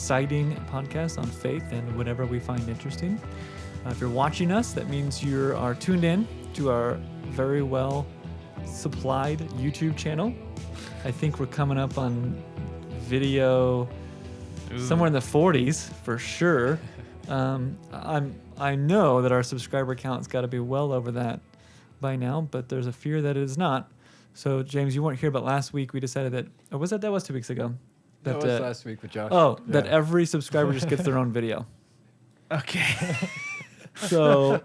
exciting podcast on faith and whatever we find interesting. If you're watching us, that means you are tuned in to our very well supplied YouTube channel. I think we're coming up on video somewhere in the 40s for sure. I know that our subscriber count's got to be well over that by now, but there's a fear that it is not. So James, you weren't here, but last week we decided that, or was that 2 weeks ago? That was last week with Josh. Oh, yeah. That every subscriber just gets their own video. Okay. So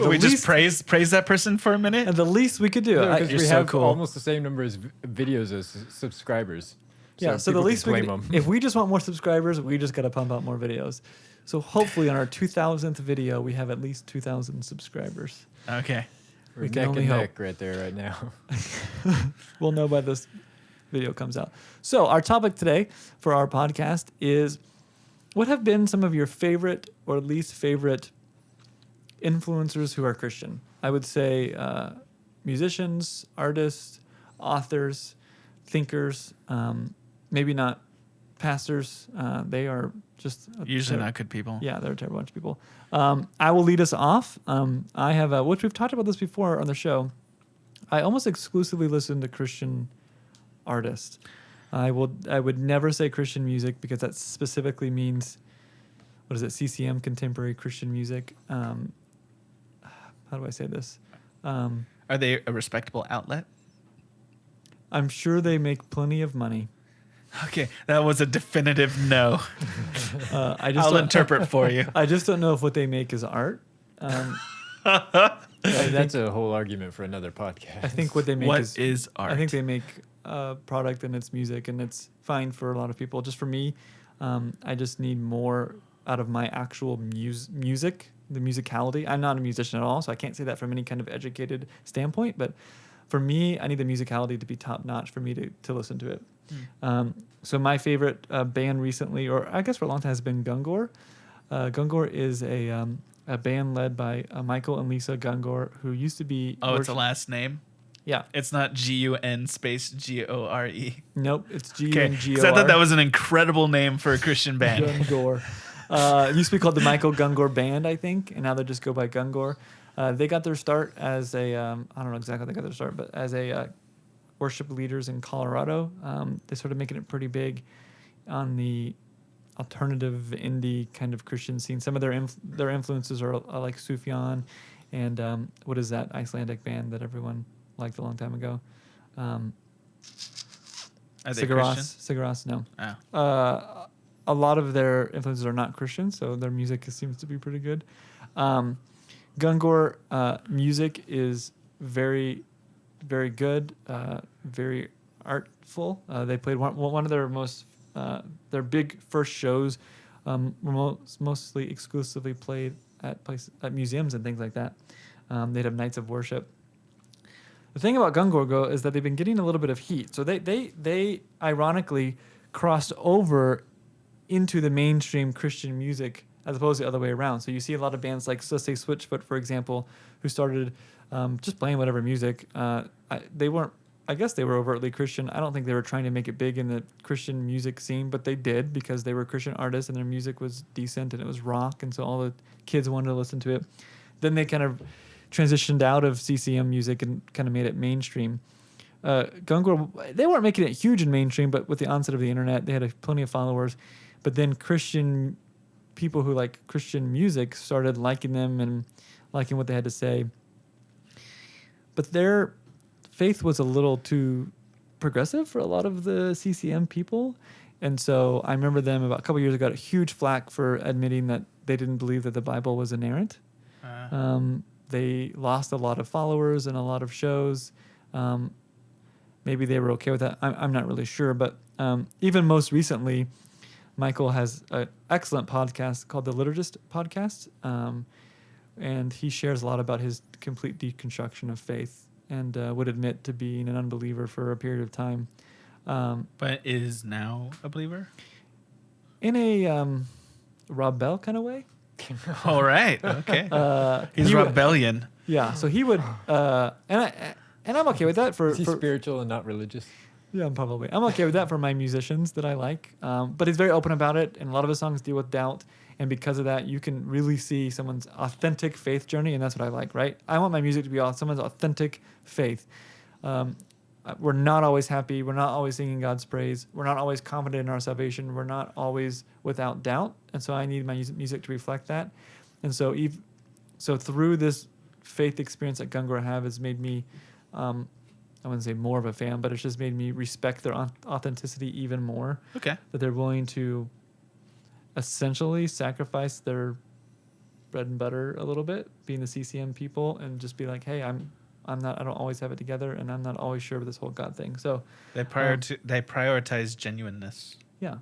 we just praise that person for a minute. And the least we could do. No, we have almost the same number of videos as subscribers. Yeah, so the least we could, if we just want more subscribers, we just got to pump out more videos. So hopefully on our 2000th video, we have at least 2,000 subscribers. Okay. We're neck and neck right there right now. We'll know by this video comes out. So our topic today for our podcast is, what have been some of your favorite or least favorite influencers who are Christian? I would say musicians, artists, authors, thinkers, maybe not pastors. They are just usually not good people. Yeah, they're a terrible bunch of people. I will lead us off. I have, which we've talked about this before on the show. I almost exclusively listen to Christian artists. I would never say Christian music because that specifically means, what is it? CCM, contemporary Christian music. How do I say this? Are they a respectable outlet? I'm sure they make plenty of money. Okay, that was a definitive no. I'll interpret for you. I just don't know if what they make is art. That's a whole argument for another podcast. I think what they make is art. I think they make a product and it's music, and it's fine for a lot of people. Just for me, I just need more out of my actual music, the musicality. I'm not a musician at all, so I can't say that from any kind of educated standpoint. But for me, I need the musicality to be top notch for me to listen to it. So my favorite band recently, or I guess for a long time, has been Gungor. Gungor is a band led by Michael and Lisa Gungor, who used to be... Oh, it's a last name? Yeah. It's not GUN space GORE. Nope, it's GUNGOR. Okay, because I thought that was an incredible name for a Christian band. Gungor. It used to be called the Michael Gungor Band, I think, and now they just go by Gungor. They got their start as a... I don't know exactly how they got their start, but as a... worship leaders in Colorado. They started making it pretty big on the alternative indie kind of Christian scene. Some of their influences are like Sufjan and what is that Icelandic band that everyone liked a long time ago? Are they Christian? Sigaros, no. Oh. A lot of their influences are not Christian, so their music seems to be pretty good. Gungor music is very, very good, very artful. They played one of their big first shows, were mostly exclusively played at museums and things like that. They'd have nights of worship. The thing about Gungor is that they've been getting a little bit of heat. So they ironically crossed over into the mainstream Christian music as opposed to the other way around. So you see a lot of bands like, let's say Switchfoot, for example, who started just playing whatever music. I guess they were overtly Christian. I don't think they were trying to make it big in the Christian music scene, but they did because they were Christian artists and their music was decent and it was rock, and so all the kids wanted to listen to it. Then they kind of transitioned out of CCM music and kind of made it mainstream. Gungor, they weren't making it huge in mainstream, but with the onset of the internet, they had plenty of followers. But then Christian people who like Christian music started liking them and liking what they had to say. But their faith was a little too progressive for a lot of the CCM people. And so I remember them about a couple years ago got a huge flack for admitting that they didn't believe that the Bible was inerrant. They lost a lot of followers and a lot of shows. Maybe they were okay with that. I'm not really sure. But even most recently, Michael has an excellent podcast called the Liturgist Podcast. And he shares a lot about his complete deconstruction of faith and would admit to being an unbeliever for a period of time. But is now a believer? In a Rob Bell kind of way. All right. Okay. He's rebellion. Yeah. So he would, and I'm okay with that. Is he spiritual and not religious? Yeah, probably. I'm okay with that for my musicians that I like. But he's very open about it, and a lot of his songs deal with doubt. And because of that, you can really see someone's authentic faith journey, and that's what I like, right? I want my music to be someone's authentic faith. We're not always happy. We're not always singing God's praise. We're not always confident in our salvation. We're not always without doubt. And so I need my music to reflect that. And so through this faith experience that Gungor have has made me, I wouldn't say more of a fan, but it's just made me respect their authenticity even more. Okay. That they're willing to essentially sacrifice their bread and butter a little bit, being the CCM people, and just be like, hey, I don't always have it together, and I'm not always sure of this whole God thing. So They prioritize genuineness. yeah.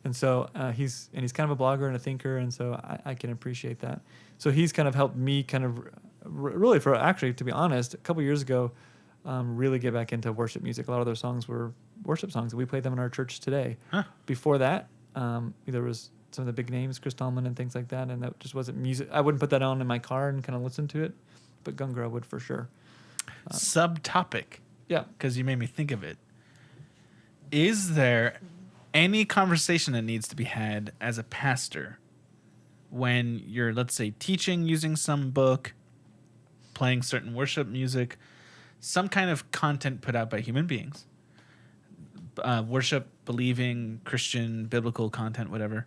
And so he's kind of a blogger and a thinker, and so I can appreciate that. So he's kind of helped me kind of really, for actually, to be honest, a couple years ago, really get back into worship music. A lot of their songs were worship songs, and we played them in our church today. Huh. Before that, there was some of the big names, Chris Tomlin and things like that, and that just wasn't music. I wouldn't put that on in my car and kind of listen to it, but Gungor would for sure. Subtopic, Yeah. because you made me think of it. Is there any conversation that needs to be had as a pastor when you're, let's say, teaching using some book, playing certain worship music, some kind of content put out by human beings, worship, believing, Christian, biblical content, whatever,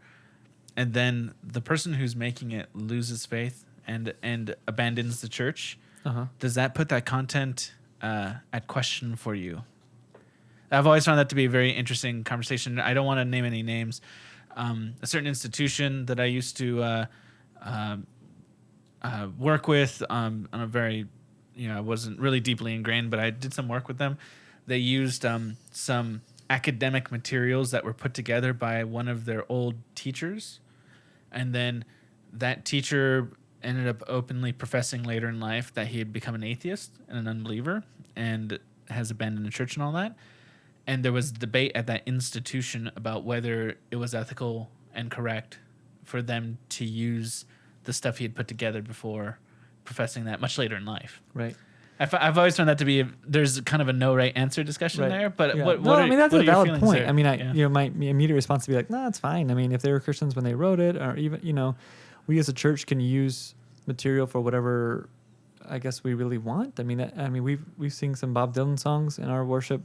and then the person who's making it loses faith and abandons the church? Uh-huh. Does that put that content at question for you? I've always found that to be a very interesting conversation. I don't want to name any names. A certain institution that I used to work with on a very, I wasn't really deeply ingrained, but I did some work with them. They used some academic materials that were put together by one of their old teachers. And then that teacher ended up openly professing later in life that he had become an atheist and an unbeliever and has abandoned the church and all that. And there was debate at that institution about whether it was ethical and correct for them to use the stuff he had put together before professing that much later in life. Right. I've always found that to be there's kind of a no right answer discussion there. But yeah. what I mean, that's a valid point. there? I mean, my immediate response would be like, nah, it's fine. I mean, if they were Christians when they wrote it, or even, we as a church can use material for whatever I guess we really want. I mean, we've sing some Bob Dylan songs in our worship.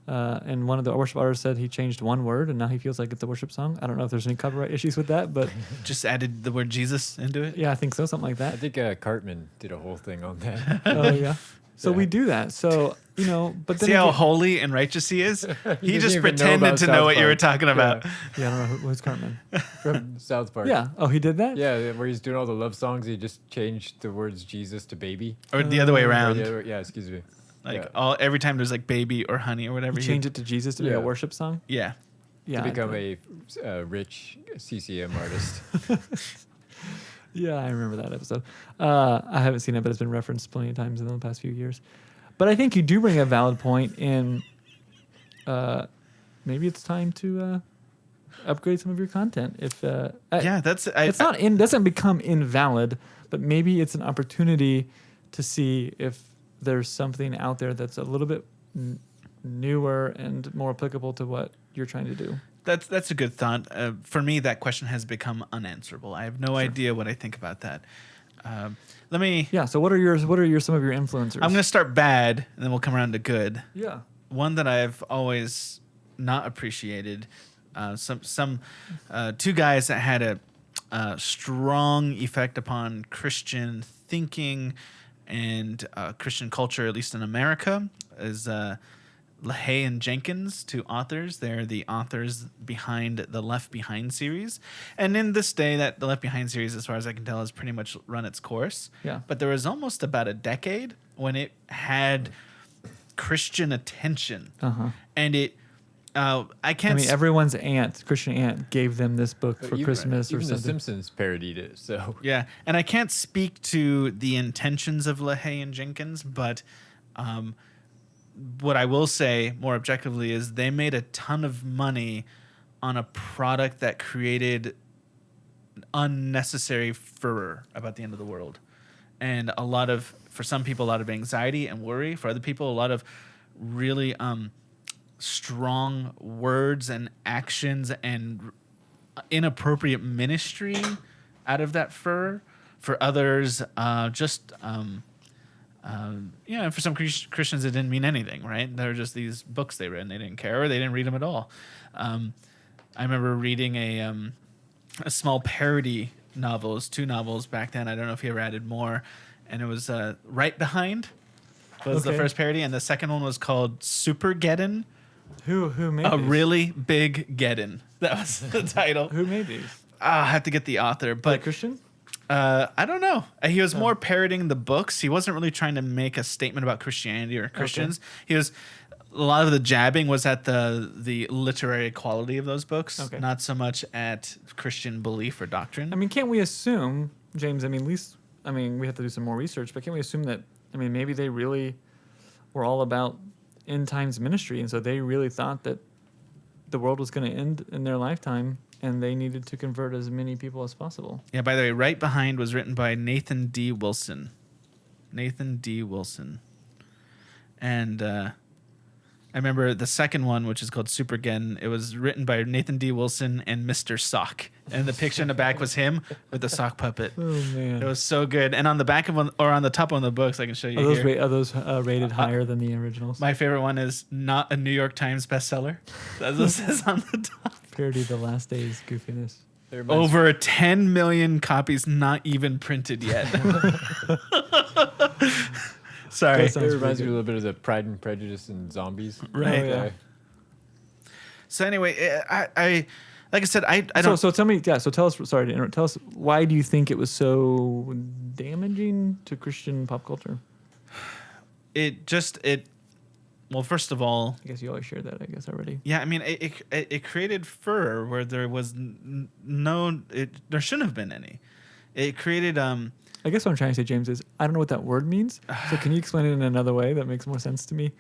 And one of the worship artists said he changed one word, and now he feels like it's a worship song. I don't know if there's any copyright issues with that, but just added the word Jesus into it. Yeah, I think so, something like that. I think Cartman did a whole thing on that. Oh yeah. So we do that. So but then see how holy and righteous he is. He just even know pretended about to know South what you were Park. talking about. Yeah, I don't know who's Cartman. From South Park. Yeah. Oh, he did that. Yeah, where he's doing all the love songs, he just changed the words Jesus to baby. Or the other way Or around. yeah, excuse me. Like Yeah. every time there's like baby or honey or whatever. You change it to Jesus to be a Yeah. worship song. Yeah. Yeah. To become a rich CCM artist. Yeah, I remember that episode. I haven't seen it, but it's been referenced plenty of times in the past few years. But I think you do bring a valid point in maybe it's time to upgrade some of your content. If doesn't become invalid, but maybe it's an opportunity to see if there's something out there that's a little bit newer and more applicable to what you're trying to do. That's a good thought. For me, that question has become unanswerable. I have no idea what I think about that. Let me. Yeah. So what are some of your influencers? I'm going to start bad, and then we'll come around to good. Yeah. One that I've always not appreciated. Two guys that had a strong effect upon Christian thinking and Christian culture, at least in America, is Lahaye and Jenkins, two authors. They're the authors behind the Left Behind series. And in this day, that the Left Behind series, as far as I can tell, has pretty much run its course. Yeah. But there was almost about a decade when it had Christian attention. Uh-huh. And it... everyone's Christian aunt, gave them this book for Christmas or even something. The Simpsons parodied it, so... Yeah, and I can't speak to the intentions of Lahaye and Jenkins, but what I will say more objectively is they made a ton of money on a product that created unnecessary furor about the end of the world. And for some people, a lot of anxiety and worry. For other people, a lot of really strong words and actions and inappropriate ministry out of that fur. For others, for some Christians, it didn't mean anything, right? They were just these books they read, and they didn't care, or they didn't read them at all. I remember reading a small parody novels, 2 novels back then. I don't know if he ever added more, and it was Right Behind was the first parody, and the second one was called Supergeddon. Who made A these? really big Geddon. That was the title. Who made these? I have to get the author, but Christian? I don't know. He was more parodying the books. He wasn't really trying to make a statement about Christianity or Christians. He was a lot of the jabbing was at the literary quality of those books, not so much at Christian belief or doctrine. I mean, can't we assume, James? I mean, at least we have to do some more research, but can't we assume that? I mean, maybe they really were all about end times ministry, and so they really thought that the world was going to end in their lifetime, and they needed to convert as many people as possible. Yeah, by the way, Right Behind was written by Nathan D. Wilson. Nathan D. Wilson. And I remember the second one, which is called Supergeddon. It was written by Nathan D. Wilson and Mr. Sock. And the picture in the back was him with the sock puppet. Oh, man. It was so good. And on the back of one, or on the top of one of the books, I can show you here. Are those rated higher than the originals? My favorite one is not a New York Times bestseller. That's what it says on the top. Parody The Last Days goofiness. Over 10 million copies not even printed yet. Sorry. It reminds me a little bit of the Pride and Prejudice and Zombies. Right. Oh, yeah. So anyway, I like I said, I don't. So tell me, so tell us. Sorry to interrupt. Tell us, why do you think it was so damaging to Christian pop culture? Well, first of all, I guess you always shared that. I guess already. yeah, I mean, it created furor where there was there shouldn't have been any. It created I guess what I'm trying to say, James, is I don't know what that word means. So can you explain it in another way that makes more sense to me?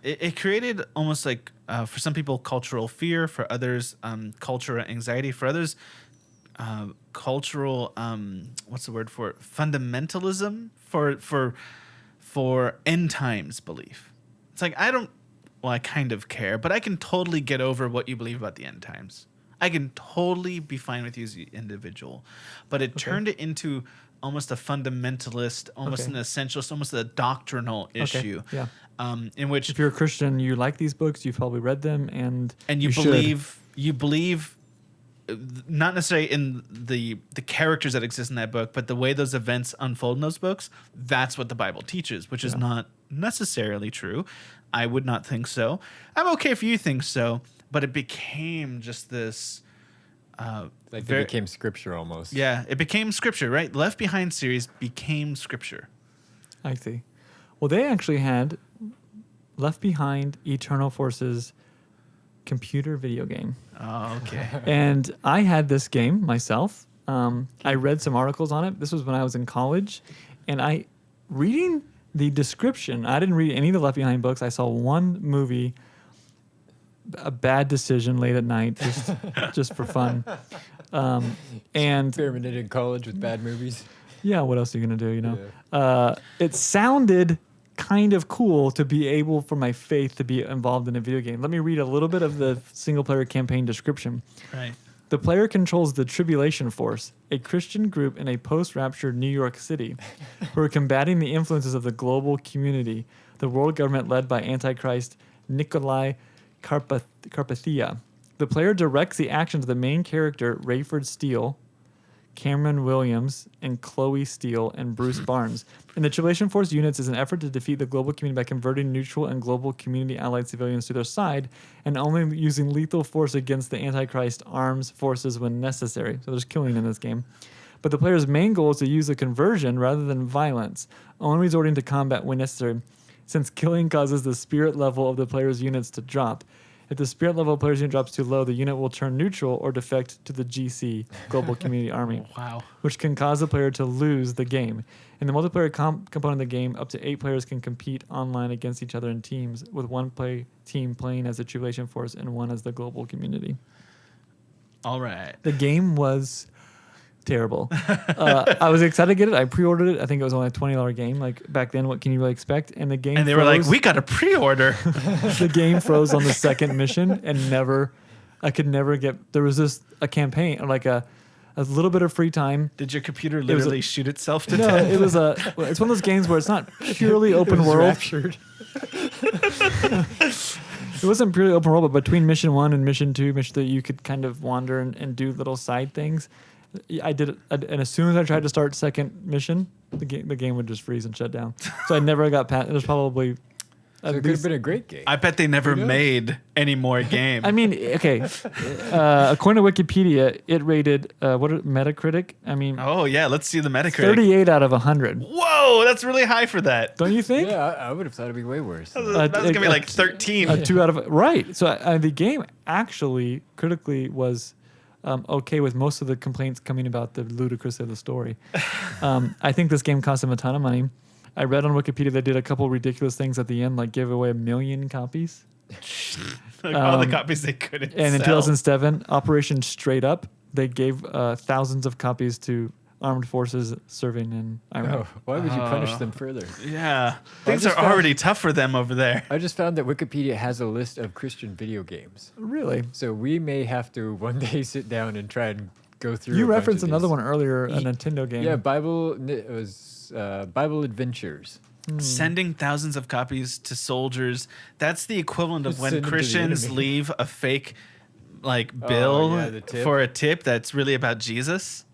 It created almost like for some people for fear, for others cultural anxiety, for others cultural what's the word for it? Fundamentalism for end times belief. It's like I kind of care, but I can totally get over what you believe about the end times. I can totally be fine with you as an individual, but it turned it into almost a fundamentalist, almost an essentialist, almost a doctrinal issue. Yeah. In which, if you're a Christian, you like these books, you've probably read them, and you believe not necessarily in the characters that exist in that book, but the way those events unfold in those books. That's what the Bible teaches, which is not necessarily true. I would not think so. I'm okay if you think so, but it became just this. It became scripture almost. Yeah, it became scripture, right? Left Behind series became scripture. I see. Well, they actually had Left Behind Eternal Forces computer video game. Oh, okay. And I had this game myself. I read some articles on it. This was when I was in college. And reading the description, I didn't read any of the Left Behind books. I saw one movie, A Bad Decision Late at Night, just for fun. And experimented in college with bad movies. Yeah, what else are you going to do, you know? It sounded kind of cool to be able, for my faith, to be involved in a video game. Let me read a little bit of the single-player campaign description. Right. The player controls the Tribulation Force, a Christian group in a post-rapture New York City, who are combating the influences of the global community, the world government led by Antichrist Nikolai Carpathia. The player directs the actions of the main character, Rayford Steele, Cameron Williams, and Chloe Steele, and Bruce Barnes. In the Tribulation Force units is an effort to defeat the global community by converting neutral and global community allied civilians to their side and only using lethal force against the Antichrist arms forces when necessary. So there's killing in this game. But the player's main goal is to use a conversion rather than violence, only resorting to combat when necessary, since killing causes the spirit level of the player's units to drop. If the spirit level of the player's unit drops too low, the unit will turn neutral or defect to the GC, Global Community Army, which can cause the player to lose the game. In the multiplayer component of the game, up to 8 players can compete online against each other in teams, with one team playing as the Tribulation Force and one as the Global Community. All right. The game was terrible. I was excited to get it. I pre-ordered it. I think it was only a $20 game. Like back then, what can you really expect? And the game And they were like, we got a pre-order. the game froze on the second mission and I could never get. There was a campaign, like a little bit of free time. Did your computer was literally shoot itself to No, death? it's one of those games where it's not purely open world. Raptured. It wasn't purely open world, but between mission 1 and mission 2, mission 3, you could kind of wander and do little side things. I did it, and as soon as I tried to start second mission, the game would just freeze and shut down. So I never got past. It was probably. So it could have been a great game. I bet they never made any more games. I mean, okay. According to Wikipedia, it rated Metacritic. I mean, oh yeah, let's see the Metacritic. 38 out of 100. Whoa, that's really high for that. Don't you think? Yeah, I would have thought it'd be way worse. That was gonna be like 13. A 2 out of right. So the game actually critically was okay with most of the complaints coming about the ludicrous of the story. I think this game cost them a ton of money. I read on Wikipedia they did a couple ridiculous things at the end, like give away 1 million copies. Like all the copies they couldn't And in sell. 2007, Operation Straight Up, they gave thousands of copies to armed forces serving in Iraq. Oh, why would you punish them further? Yeah, things just are found- already tough for them over there. I just found that Wikipedia has a list of Christian video games. Really? So we may have to one day sit down and try and go through. You a bunch referenced of another these. one earlier, a Nintendo game. Yeah, it was Bible Adventures. Sending thousands of copies to soldiers. That's the equivalent of Just when send them to the Christians enemy. leave a fake bill yeah, the tip. for a tip that's really about Jesus.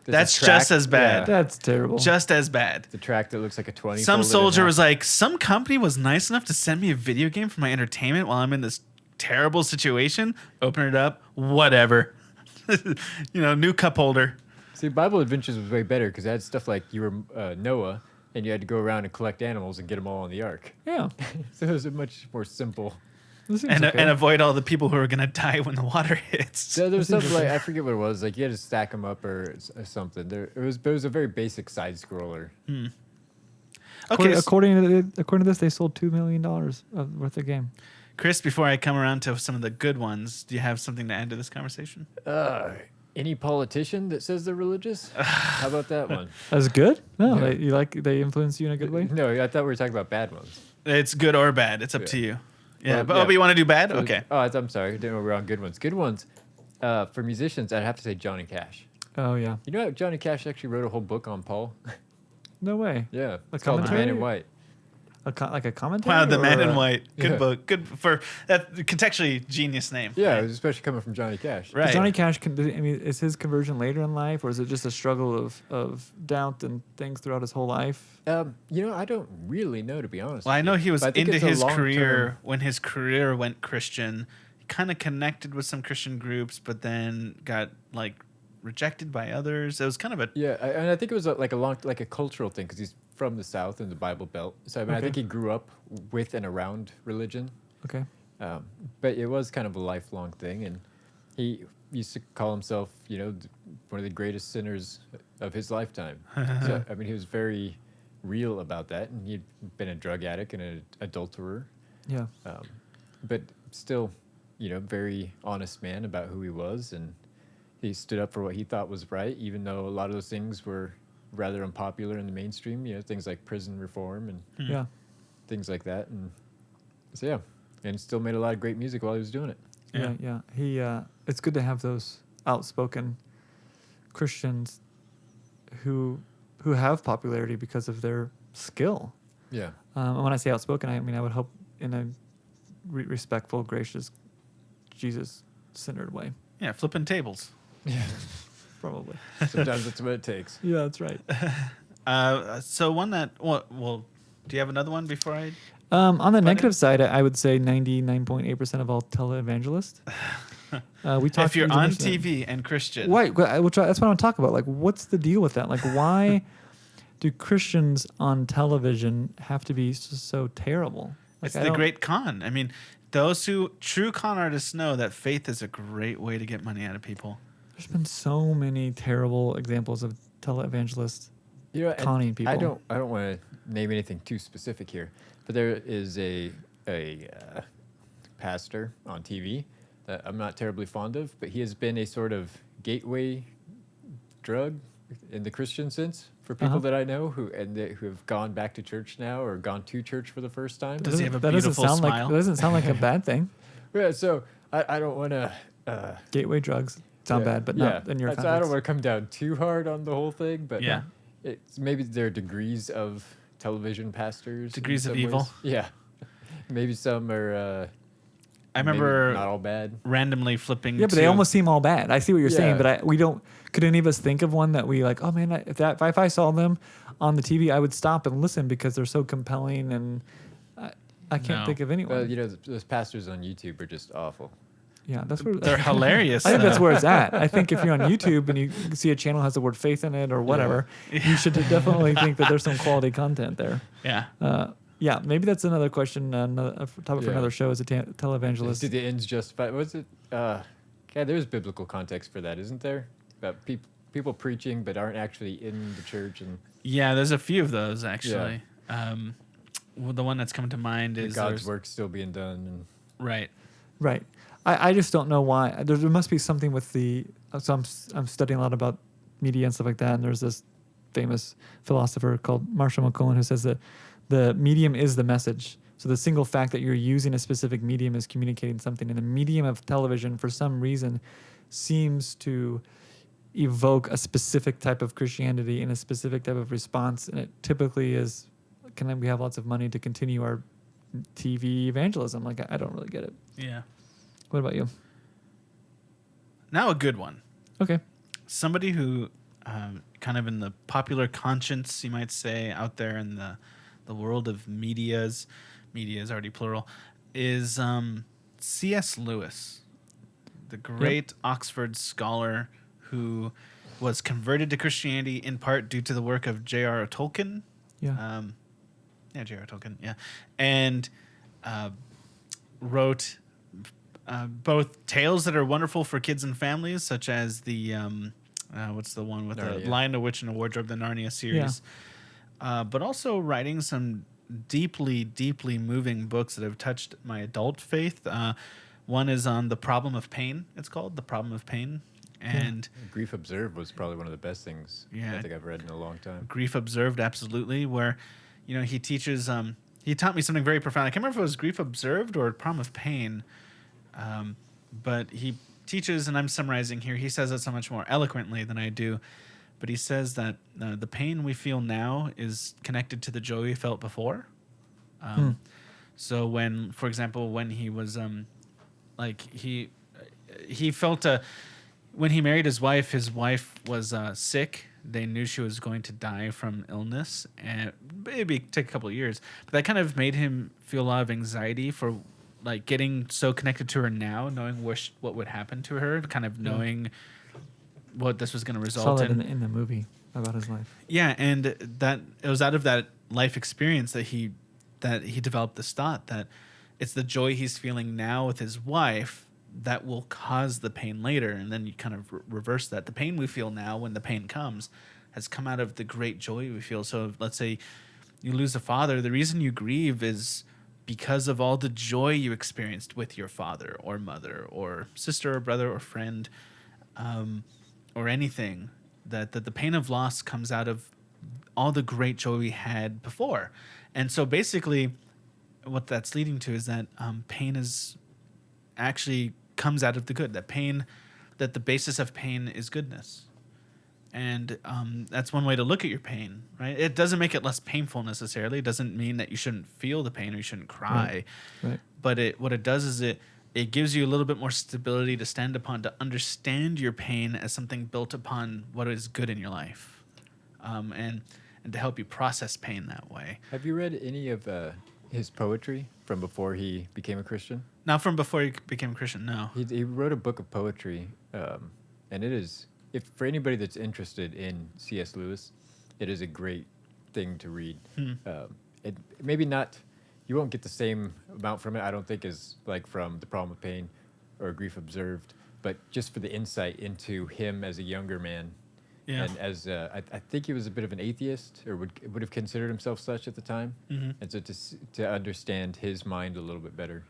There's a That's tract- just as bad. yeah, That's terrible. Just as bad. the track that looks like a 20. Some folded in soldier half. was like, some company was nice enough to send me a video game for my entertainment while I'm in this terrible situation. Open it up. Whatever. New cup holder. See, Bible Adventures was way better because it had stuff like you were Noah and you had to go around and collect animals and get them all on the ark. Yeah. So it was a much more simple. This seems And, okay. and avoid all the people who are going to die when the water hits. So there was something like, I forget what it was, like you had to stack them up or something. It was a very basic side scroller. Okay, according to this, they sold $2 million worth of game. Chris, before I come around to some of the good ones, do you have something to add to this conversation? Any politician that says they're religious? How about that one? That's good. No, Yeah. they influence you in a good way. No, I thought we were talking about bad ones. It's good or bad. It's up Yeah. to you. Yeah, Well, but, yeah. but you want to do bad? So- Okay. Oh, I'm sorry. I didn't know we were on good ones. Good ones. For musicians, I'd have to say Johnny Cash. Oh yeah. You know, Johnny Cash actually wrote a whole book on Paul. No way. Yeah, A it's called The Man commentary? in White. Like a commentary. Wow, The or Man in a- White. Good Yeah. book. Good for that. Contextually, genius name. Yeah, Right. it was especially coming from Johnny Cash. Right. Does Johnny Cash, is his conversion later in life, or is it just a struggle of doubt and things throughout his whole life? I don't really know, to be honest. Well, I know he was But I think into it's a his long-term- career when his career went Christian. He kind of connected with some Christian groups, but then got rejected by others. It was kind of a Yeah, and I think it was like a cultural thing because he's from the South in the Bible Belt. So I mean, I Okay. think he grew up with and around religion. Okay. But it was kind of a lifelong thing, and he used to call himself, one of the greatest sinners of his lifetime. So I mean, he was very real about that, and he'd been a drug addict and an adulterer, Yeah. but still, very honest man about who he was, and he stood up for what he thought was right, even though a lot of those things were rather unpopular in the mainstream. Things like prison reform and Yeah. things like that, and so yeah, and still made a lot of great music while he was doing it. Yeah. Yeah. He. It's good to have those outspoken Christians who have popularity because of their skill. Yeah. And when I say outspoken, I mean I would hope in a respectful, gracious, Jesus-centered way. yeah flipping tables. Probably. Sometimes that's what it takes. Yeah, that's right. So one that well, do you have another one before I? On the negative side, I would say 99.8% of all televangelists. We talked. If you're we on mentioned that. TV and Christian, Right, that's what I want to talk about. Like, what's the deal with that? Like, why do Christians on television have to be so terrible? Like, it's I the don't- great con. I mean, those who true con artists know that faith is a great way to get money out of people. There's been so many terrible examples of televangelists. And Conning people. I don't want to name anything too specific here, but there is a pastor on TV that I'm not terribly fond of, but he has been a sort of gateway drug in the Christian sense for people that I know who have gone back to church now or gone to church for the first time. Does he have a That doesn't beautiful sound smile? that doesn't sound like a bad thing. Yeah, so I don't want to. Gateway drugs sound bad, but not in your So I don't context. want to come down too hard on the whole thing, but Yeah. it's maybe there are degrees of television pastors. in Degrees of some evil. ways. Yeah, maybe some are. I maybe remember not all bad. randomly flipping. Yeah, but to, they almost seem all bad. I see what you're saying, Yeah. but we don't. Could any of us think of one that we like? Oh man, if I saw them on the TV, I would stop and listen because they're so compelling, and I can't No. think of anyone. Well, you know, those pastors on YouTube are just awful. Yeah, that's where They're hilarious. I think that's though. where it's at. I think if you're on YouTube and you see a channel has the word faith in it or whatever, you should definitely think that there's some quality content there. Yeah. Yeah, maybe that's another question, another topic for Yeah. another show as a televangelist. Did the ends justify? Was it? Yeah, there's biblical context for that, isn't there? About people preaching but aren't actually in the church, and Yeah, there's a few of those actually. Well, the one that's come to mind is God's there's- work still being done. And right. Right. I just don't know why. There must be something with the. So I'm studying a lot about media and stuff like that, and there's this famous philosopher called Marshall McLuhan who says that the medium is the message. So the single fact that you're using a specific medium is communicating something, and the medium of television, for some reason, seems to evoke a specific type of Christianity and a specific type of response, and it typically is, can we have lots of money to continue our TV evangelism? Like I don't really get it. Yeah. What about you? Now a good one. Okay. Somebody who, kind of in the popular conscience, you might say, out there in the world of media is already plural, is C.S. Lewis, the great Oxford scholar who was converted to Christianity in part due to the work of J.R.R. Tolkien. Yeah. J.R.R. Tolkien, yeah. And wrote both tales that are wonderful for kids and families, such as the, what's the one with the Narnia. Lion, the Witch, and the Wardrobe, the Narnia series. But also writing some deeply, deeply moving books that have touched my adult faith. One is on the problem of pain. It's called The Problem of Pain. And Grief Observed was probably one of the best things Yeah. I think I've read in a long time. Grief Observed, absolutely, where, he teaches, he taught me something very profound. I can't remember if it was Grief Observed or Problem of Pain, but he teaches, and I'm summarizing here, he says it so much more eloquently than I do, but he says that the pain we feel now is connected to the joy we felt before. So when, for example, when he was, he felt when he married his wife was sick. They knew she was going to die from illness, and maybe take a couple of years. But that kind of made him feel a lot of anxiety for, like, getting so connected to her now, knowing what would happen to her, kind of knowing what this was going to result Saw that in. in the movie about his life. Yeah, and that it was out of that life experience that he developed this thought that it's the joy he's feeling now with his wife that will cause the pain later. And then you kind of reverse that. The pain we feel now, when the pain comes, has come out of the great joy we feel. So let's say you lose a father, the reason you grieve is because of all the joy you experienced with your father or mother or sister or brother or friend, or anything. That the pain of loss comes out of all the great joy we had before. And so basically what that's leading to is that pain is actually comes out of the good. That the basis of pain is goodness. And that's one way to look at your pain, right? It doesn't make it less painful necessarily. It doesn't mean that you shouldn't feel the pain or you shouldn't cry. Right. But what it does is it gives you a little bit more stability to stand upon, to understand your pain as something built upon what is good in your life, and to help you process pain that way. Have you read any of his poetry from before he became a Christian? Now, from before he became a Christian, no. He wrote a book of poetry, and it is, if for anybody that's interested in C.S. Lewis, it is a great thing to read. It maybe not, you won't get the same amount from it, I don't think, as like from The Problem of Pain or Grief Observed, but just for the insight into him as a younger man. Yeah. And as I think he was a bit of an atheist, or would have considered himself such at the time, and so to understand his mind a little bit better.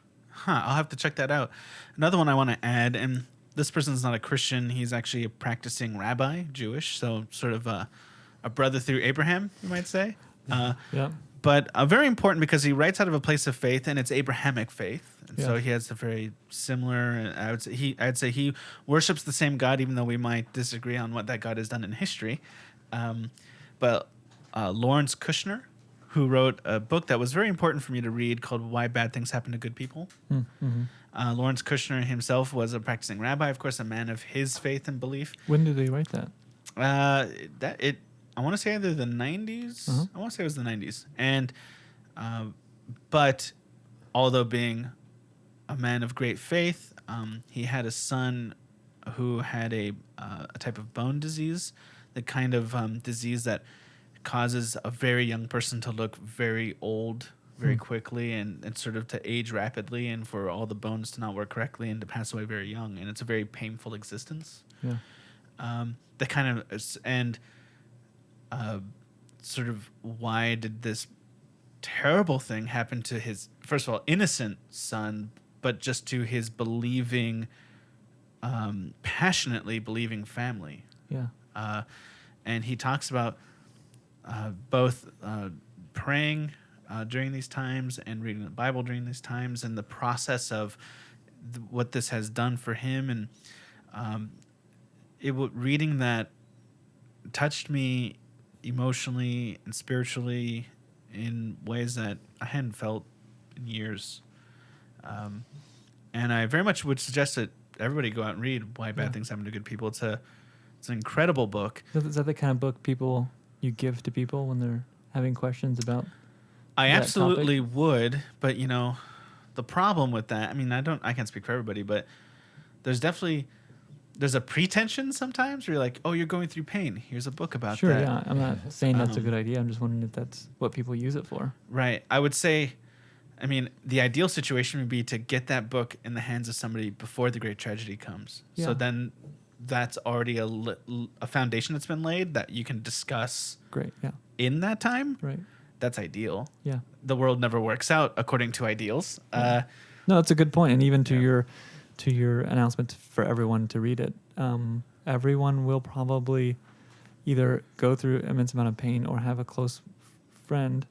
I'll have to check that out. Another one I want to add, and this person's not a Christian. He's actually a practicing rabbi, Jewish, so sort of a brother through Abraham, you might say. Yeah. But very important because he writes out of a place of faith, and it's Abrahamic faith, and so Yeah. he has a very similar. I'd say he worships the same God, even though we might disagree on what that God has done in history. But Lawrence Kushner, who wrote a book that was very important for me to read called "Why Bad Things Happen to Good People." Mm-hmm. Lawrence Kushner himself was a practicing rabbi, of course, a man of his faith and belief. When did he write that? I want to say either the 90s. Uh-huh. I want to say it was the 90s. And, but although being a man of great faith, he had a son who had a type of bone disease, the kind of disease that causes a very young person to look very old very quickly and sort of to age rapidly, and for all the bones to not work correctly and to pass away very young. And it's a very painful existence. Yeah. The kind of, and sort of why did this terrible thing happen to his, first of all, innocent son, but just to his believing, passionately believing family. Yeah. And he talks about both praying during these times and reading the Bible during these times, and the process of what this has done for him. And reading that touched me emotionally and spiritually in ways that I hadn't felt in years. And I very much would suggest that everybody go out and read Why Bad Things Happen to Good People. It's an incredible book. Is that the kind of book you give to people when they're having questions about? I that absolutely would, but the problem with that, I mean, I can't speak for everybody, but there's a pretension sometimes where you're like, oh, you're going through pain. Here's a book about Sure, that. yeah. I'm not saying that's a good idea. I'm just wondering if that's what people use it for. Right. I would say, I mean, the ideal situation would be to get that book in the hands of somebody before the great tragedy comes. Yeah. So then that's already a foundation that's been laid that you can discuss Great, yeah. in that time. Right. That's ideal. Yeah. The world never works out according to ideals. No, that's a good point. And even to your announcement for everyone to read it, everyone will probably either go through an immense amount of pain or have a close friend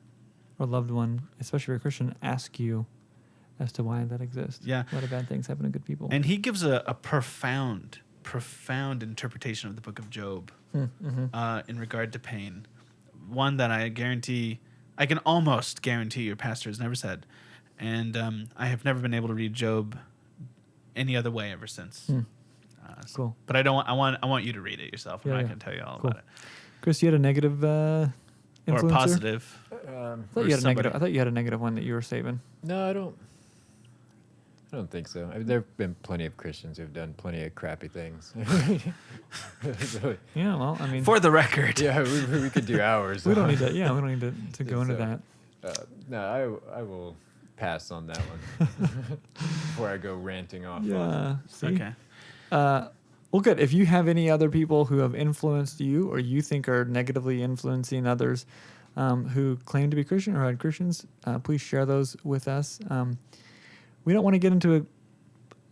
or loved one, especially if you're a Christian, ask you as to why that exists. Yeah. Why do bad things happen to good people? And he gives a profound interpretation of the book of Job in regard to pain. One that I can almost guarantee your pastor has never said. And I have never been able to read Job any other way ever since. Cool. But I want you to read it yourself. I'm not going to tell you all about it. Chris, you had a negative influencer? Or a positive. I thought you had a negative one that you were saving. No, I don't think so. I mean, there have been plenty of Christians who've done plenty of crappy things. So, Yeah, well, I mean, For the record. yeah, we could do hours. we don't need to. Yeah, we don't need to go into So, that. No, I will pass on that one before I go ranting off. Yeah. See? Okay. Well, good. If you have any other people who have influenced you or you think are negatively influencing others who claim to be Christian or are Christians, please share those with us. We don't want to get into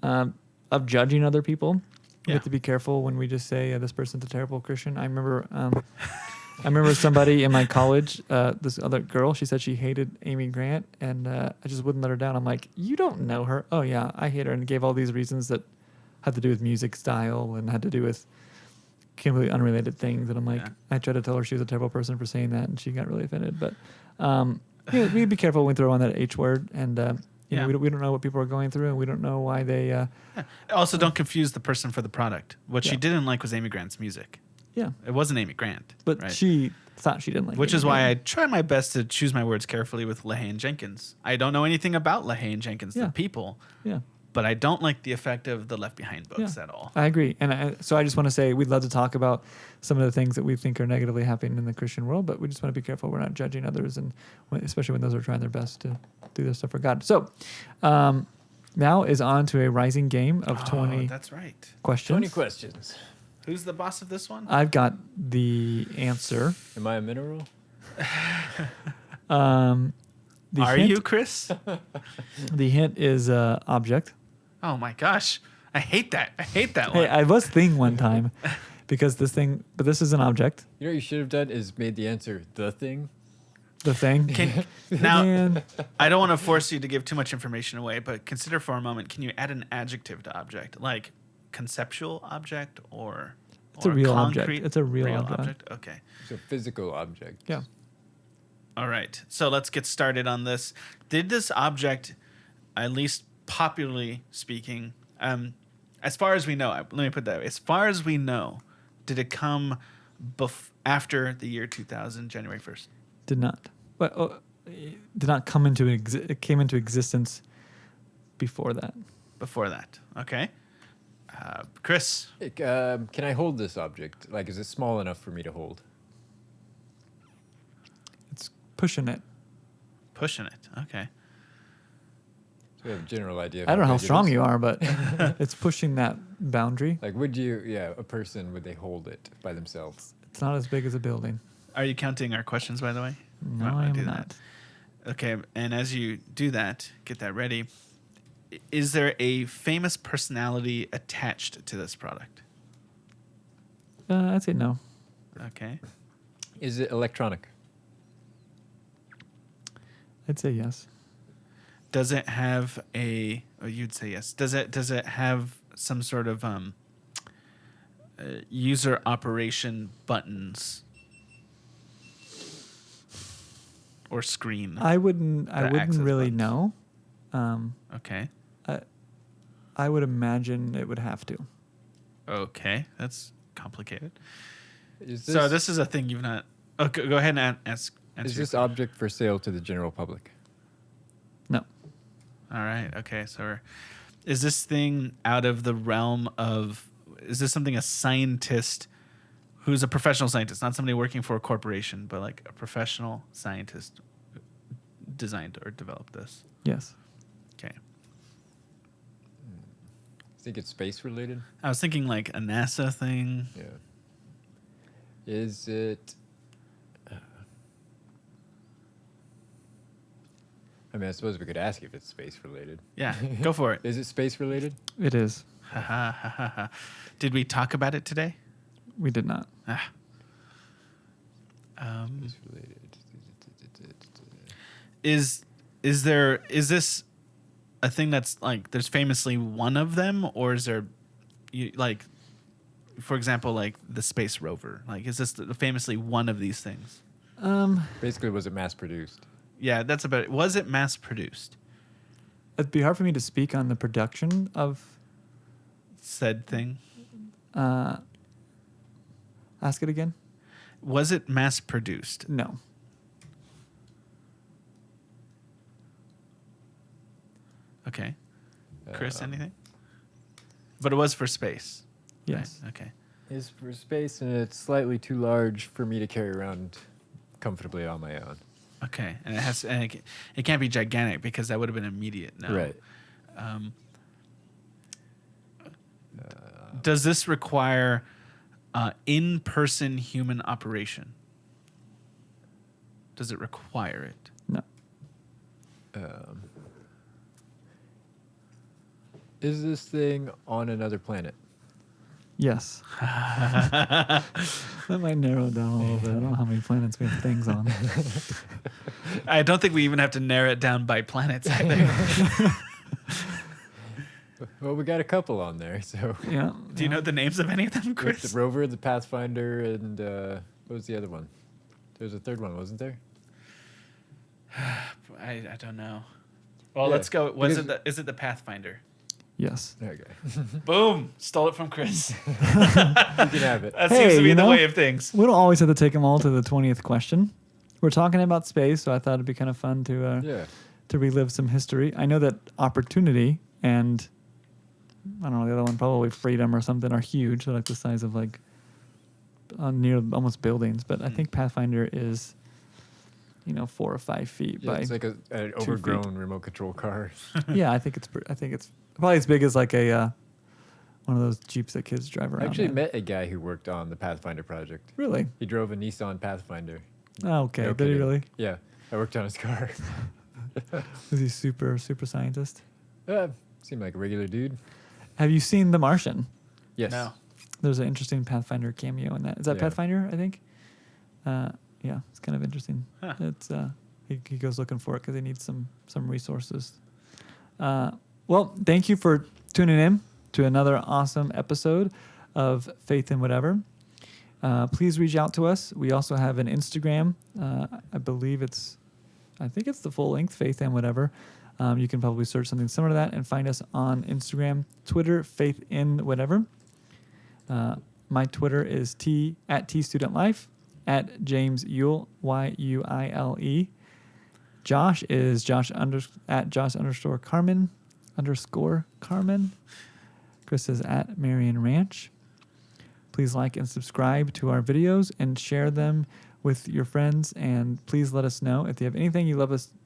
of judging other people. We have to be careful when we just say this person's a terrible Christian. I remember somebody in my college, this other girl, she said she hated Amy Grant, and I just wouldn't let her down. I'm like, you don't know her. Oh, yeah, I hate her, and gave all these reasons that had to do with music style and had to do with completely unrelated things. And I'm like, I tried to tell her she was a terrible person for saying that, and she got really offended. But we be careful when we throw on that H word, and we don't know what people are going through, and we don't know why they... Also, don't confuse the person for the product. What she didn't like was Amy Grant's music. Yeah. It wasn't Amy Grant. But right? she thought she didn't like it. Which is why I try my best to choose my words carefully with Lahaye and Jenkins. I don't know anything about Lahaye and Jenkins, the people. Yeah. But I don't like the effect of the Left Behind books at all. I agree. And so I just want to say we'd love to talk about some of the things that we think are negatively happening in the Christian world, but we just want to be careful we're not judging others, and especially when those are trying their best to do this stuff for God. So now is on to a rising game of 20 that's right. questions. 20 questions. Who's the boss of this one? I've got the answer. Am I a mineral? Are you, Chris? The hint is object. Oh my gosh. I hate that. I hate that Hey, one. I was thing one time because this is an object. You know what you should have done is made the answer the thing. The thing. Now, Man, I don't want to force you to give too much information away, but consider for a moment, can you add an adjective to object? Like conceptual object or It's a real object. concrete? It's a real object. Okay. It's a physical object. yeah. All right. So let's get started on this. Did this object, at least popularly speaking, as far as we know, let me put that way, as far as we know, did it come after the year 2000, January 1st? Did not. But it did not come into it came into existence before that. Before that. Okay. Chris. Hey, can I hold this object? Like, is it small enough for me to hold? It's pushing it. Pushing it. Okay. So we have a general idea. Of I don't know how big it strong is. you are, but it's pushing that boundary. Like, a person, would they hold it by themselves? It's not as big as a building. Are you counting our questions, by the way? No, Might wanna I do am that. not. Okay. And as you do that, get that ready. Is there a famous personality attached to this product? I'd say no. Okay. Is it electronic? I'd say yes. Does it have you'd say yes. Does it have some sort of user operation buttons or screen? I wouldn't access really buttons. know. Okay. I would imagine it would have to. Okay. That's complicated. Is So this is a thing you've not. Oh, go ahead and ask. is answer this your- object for sale to the general public? No. All right. Okay. So, is this thing out of the realm of? Is this something a scientist, who's a professional scientist, not somebody working for a corporation, but like a professional scientist, designed or developed this? Yes. Okay. Think it's space related? I was thinking like a NASA thing. Yeah. Is it? I mean, I suppose we could ask if it's space related. Yeah. Go for it. Is it space related? It is. Ha ha ha ha ha. Did we talk about it today? We did not. Ah. Space related. Is this a thing that's like there's famously one of them, or is there like, for example, like the space rover? Like, is this famously one of these things? Basically, was it mass produced? Yeah, that's about it. Was it mass produced? It'd be hard for me to speak on the production of. Said thing. Ask it again. Was it mass produced? No. Okay. Chris, anything? But it was for space. Yes. Right, okay. Is for space, and it's slightly too large for me to carry around comfortably on my own. Okay, and it can't be gigantic because that would have been immediate. No. Right. Does this require in-person human operation? Does it require it? No. Is this thing on another planet? Yes. That might narrow it down a little bit. I don't know how many planets we have things on. I don't think we even have to narrow it down by planets either. Well, we got a couple on there. So Yeah. Do you know the names of any of them, with Chris? the rover, the Pathfinder, and what was the other one? There was a third one, wasn't there? I don't know. Well, Yeah, let's go. because- Is it the Pathfinder? Yes. Okay. Boom! Stole it from Chris. You can have it. That Hey, seems to be you the know- way of things. We don't always have to take them all to the 20th question. We're talking about space, so I thought it'd be kind of fun Yeah. to relive some history. I know that opportunity and I don't know the other one, probably freedom or something, are huge. They're like the size of like near almost buildings. But I think Pathfinder is, 4 or 5 feet Yeah, by. it's like an feet. overgrown remote control car. Yeah, I think it's probably as big as like a one of those Jeeps that kids drive around. I actually in. met a guy who worked on the Pathfinder project. Really? He drove a Nissan Pathfinder. Oh, okay. No Did he kidding. really? Yeah, I worked on his car. Was he super scientist? Seemed like a regular dude. Have you seen The Martian? Yes. No. There's an interesting Pathfinder cameo in that. Is that Yeah. Pathfinder? I think. Yeah, it's kind of interesting. Huh. It's he goes looking for it because he needs some resources. Well, thank you for tuning in to another awesome episode of Faith and Whatever. Please reach out to us. We also have an Instagram. I think it's the full length, Faith and Whatever. You can probably search something similar to that and find us on Instagram, Twitter, Faith in Whatever. My Twitter is @TStudentLife, @James Yule, YUILE. Josh is @Josh_Carmen. Chris is @Marion Ranch. Please like and subscribe to our videos and share them with your friends. And please let us know if you have anything you'd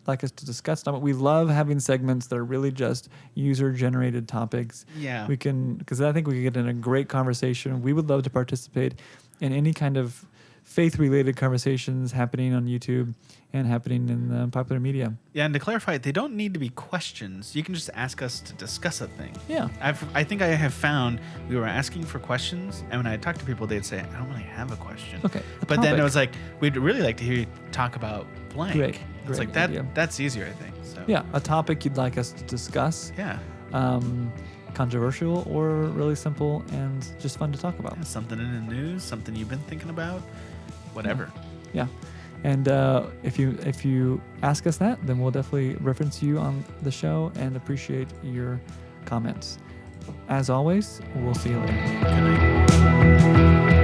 like us to discuss. We love having segments that are really just user-generated topics. Yeah. Because I think we could get in a great conversation. We would love to participate in any kind of faith-related conversations happening on YouTube and happening in the popular media. Yeah, and to clarify, they don't need to be questions. You can just ask us to discuss a thing. Yeah. I think I have found we were asking for questions, and when I talk to people, they'd say, I don't really have a question. Okay. But then it was like, we'd really like to hear you talk about blank. Great It's like that. idea. That's easier, I think. So Yeah, a topic you'd like us to discuss. Yeah. Controversial or really simple and just fun to talk about. Yeah, something in the news, something you've been thinking about, whatever. Yeah. And if you ask us that, then we'll definitely reference you on the show and appreciate your comments. As always, we'll see you later. Good night.